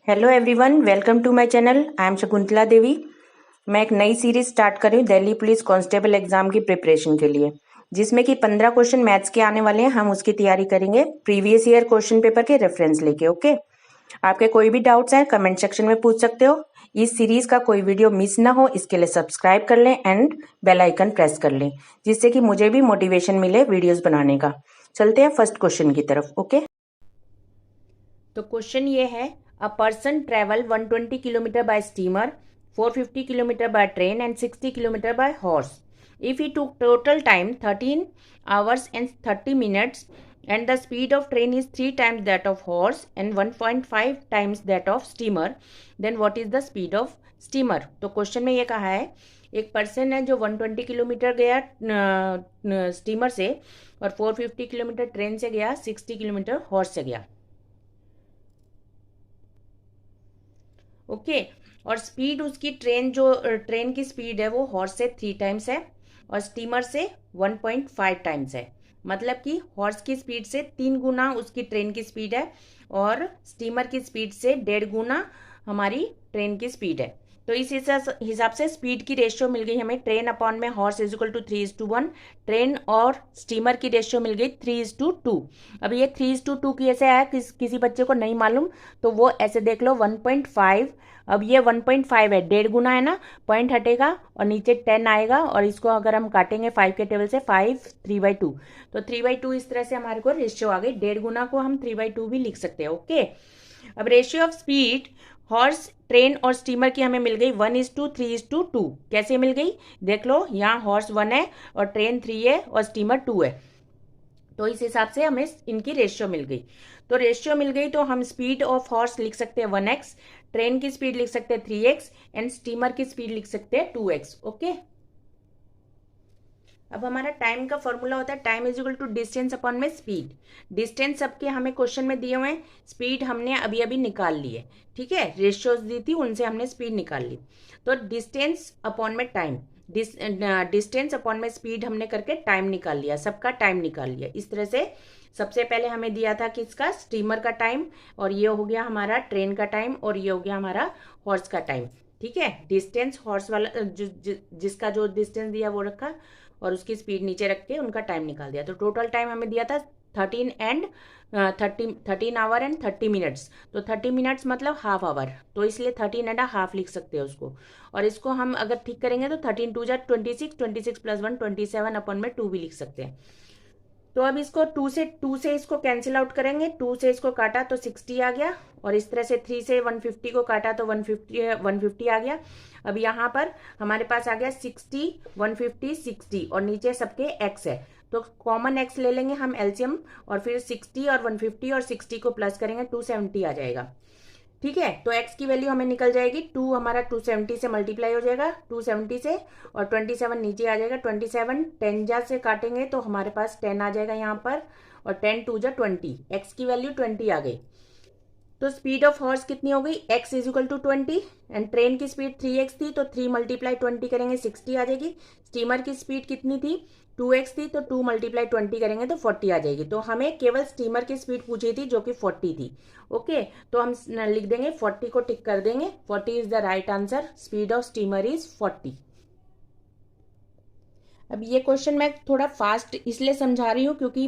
Hello everyone, welcome to my channel. I am Shakuntala Devi. मैं एक नई सीरीज स्टार्ट कर रही हूँ दिल्ली पुलिस कांस्टेबल एग्जाम की प्रिपरेशन के लिए, जिसमें कि 15 क्वेश्चन मैथ्स के आने वाले हैं। हम उसकी तैयारी करेंगे प्रीवियस ईयर क्वेश्चन पेपर के रेफरेंस लेके। ओके, आपके कोई भी डाउट्स हैं कमेंट सेक्शन में पूछ सकते हो। इस सीरीज का कोई वीडियो मिस ना हो, इसके लिए सब्सक्राइब कर लें एंड बेल आइकन प्रेस कर लें, जिससे कि मुझे भी मोटिवेशन मिले वीडियोस बनाने का। चलते हैं फर्स्ट क्वेश्चन की तरफ। ओके, तो क्वेश्चन ये है, a person travel 120 kilometer by steamer, 450 kilometer by train and 60 kilometer by horse. If he took total time 13 hours and 30 minutes and the speed of train is 3 times that of horse and 1.5 times that of steamer, then what is the speed of steamer? तो question में ये कहा है एक person है जो 120 kilometre गया steamer से और 450 किलोमीटर ट्रेन से गया, 60 किलोमीटर हॉर्स से गया। ओके, और स्पीड उसकी ट्रेन की स्पीड है वो हॉर्स से 3 टाइम्स है और स्टीमर से 1.5 टाइम्स है। मतलब कि हॉर्स की स्पीड से 3 गुना उसकी ट्रेन की स्पीड है और स्टीमर की स्पीड से 1.5 गुना हमारी ट्रेन की स्पीड है। तो इस हिसाब से स्पीड की रेशियो मिल गई हमें, ट्रेन अपॉन में horse is equal to 3:1। Train और स्टीमर की रेशियो मिल गई 3:2। अब ये 3:2 की ऐसे आया, किसी बच्चे को नहीं मालूम तो वो ऐसे देख लो 1.5। अब ये 1.5 है, 1.5 गुना है ना, पॉइंट हटेगा और नीचे 10 आएगा और इसको अगर हम काटेंगे 5 के टेबल से 5 3/2, तो 3/2 इस तरह से हमारे को रेशियो आ गई। 1.5 गुना को हम 3/2 भी लिख सकते हैं। ओके, अब ratio of speed horse, train और स्टीमर की हमें मिल गई 1:3:2। कैसे मिल गई देख लो, यहाँ हॉर्स 1 है और ट्रेन 3 है और स्टीमर 2 है, तो इस हिसाब से हमें इनकी रेशियो मिल गई। तो रेशियो मिल गई तो हम स्पीड ऑफ हॉर्स लिख सकते हैं 1x, ट्रेन की स्पीड लिख सकते हैं 3x एंड स्टीमर की स्पीड लिख सकते हैं 2x। ओके, अब हमारा टाइम का फॉर्मूला होता है time is equal to distance upon में स्पीड। डिस्टेंस सबके हमें क्वेश्चन में दिए हुए हैं, स्पीड हमने अभी अभी निकाल ली है। ठीक है, रेशियोज दी थी उनसे हमने स्पीड निकाल ली। तो डिस्टेंस अपॉन में टाइम, डिस्टेंस अपॉन में स्पीड हमने करके टाइम निकाल लिया, सबका टाइम निकाल लिया। इस तरह से सबसे पहले हमें दिया था किसका, स्टीमर का टाइम, और ये हो गया हमारा ट्रेन का टाइम, और ये हो गया हमारा हॉर्स का टाइम। ठीक है, डिस्टेंस हॉर्स वाला जिसका जो डिस्टेंस दिया वो रखा और उसकी स्पीड नीचे रख के उनका टाइम निकाल दिया। तो टोटल टाइम हमें दिया था 13 आवर एंड 30 मिनट्स। तो 30 मिनट्स मतलब हाफ आवर, तो इसलिए 13.5 लिख सकते हैं उसको। और इसको हम अगर ठीक करेंगे तो 13 2 जा 26, 26 + 1 27 अपॉन में 2 भी लिख सकते हैं। तो अब इसको 2 से इसको कैंसिल आउट करेंगे, 2 से इसको काटा तो 60 आ गया, और इस तरह से 3 से 150 को काटा तो 150 आ गया। अब यहाँ पर हमारे पास आ गया 60 150 60 और नीचे सबके x है, तो कॉमन x ले लेंगे हम एलसीएम, और फिर 60 और 150 और 60 को प्लस करेंगे 270 आ जाएगा। ठीक है, तो x की वैल्यू हमें निकल जाएगी 2, हमारा 270 से मल्टीप्लाई हो जाएगा 270 से, और 27 नीचे आ जाएगा। 27 10 जा से काटेंगे तो हमारे पास 10 आ जाएगा यहाँ पर, और 10 2 जा 20, x की वैल्यू 20 आ गई। तो स्पीड ऑफ हॉर्स कितनी हो गई, x is equal to 20 and train की स्पीड 3x थी, तो 3 × 20 करेंगे 60 आ जाएगी। स्टीमर की स्पीड कितनी थी, 2x थी, तो 2 × 20 करेंगे तो 40 आ जाएगी। तो हमें केवल स्टीमर की स्पीड पूछी थी जो कि 40 थी। ओके, तो हम लिख देंगे 40 को टिक कर देंगे, 40 is the right answer. Speed of steamer is 40। अब ये क्वेश्चन मैं थोड़ा फास्ट इसलिए समझा रही हूँ क्योंकि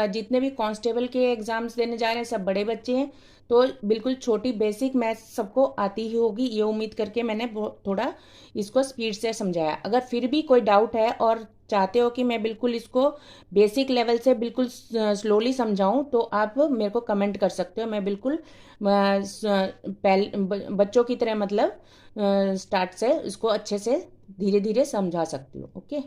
जितने भी कांस्टेबल के एग्जाम्स देने जा रहे हैं सब बड़े बच्चे हैं, तो बिल्कुल छोटी बेसिक मैथ्स सबको आती ही होगी, ये उम्मीद करके मैंने थोड़ा इसको स्पीड से समझाया। अगर फिर भी कोई डाउट है और चाहते हो कि मैं बिल्कुल इसको बेसिक लेवल से बिल्कुल स्लोली समझाऊं, तो आप मेरे को कमेंट कर सकते हो। मैं बिल्कुल बच्चों की तरह मतलब स्टार्ट से इसको अच्छे से धीरे धीरे समझा सकती हूँ। ओके,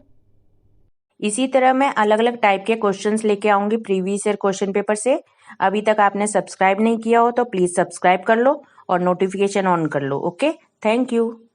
इसी तरह मैं अलग अलग टाइप के क्वेश्चंस लेके आऊंगी प्रीवियस ईयर क्वेश्चन पेपर से। अभी तक आपने सब्सक्राइब नहीं किया हो तो प्लीज सब्सक्राइब कर लो और नोटिफिकेशन ऑन कर लो। Okay, thank you.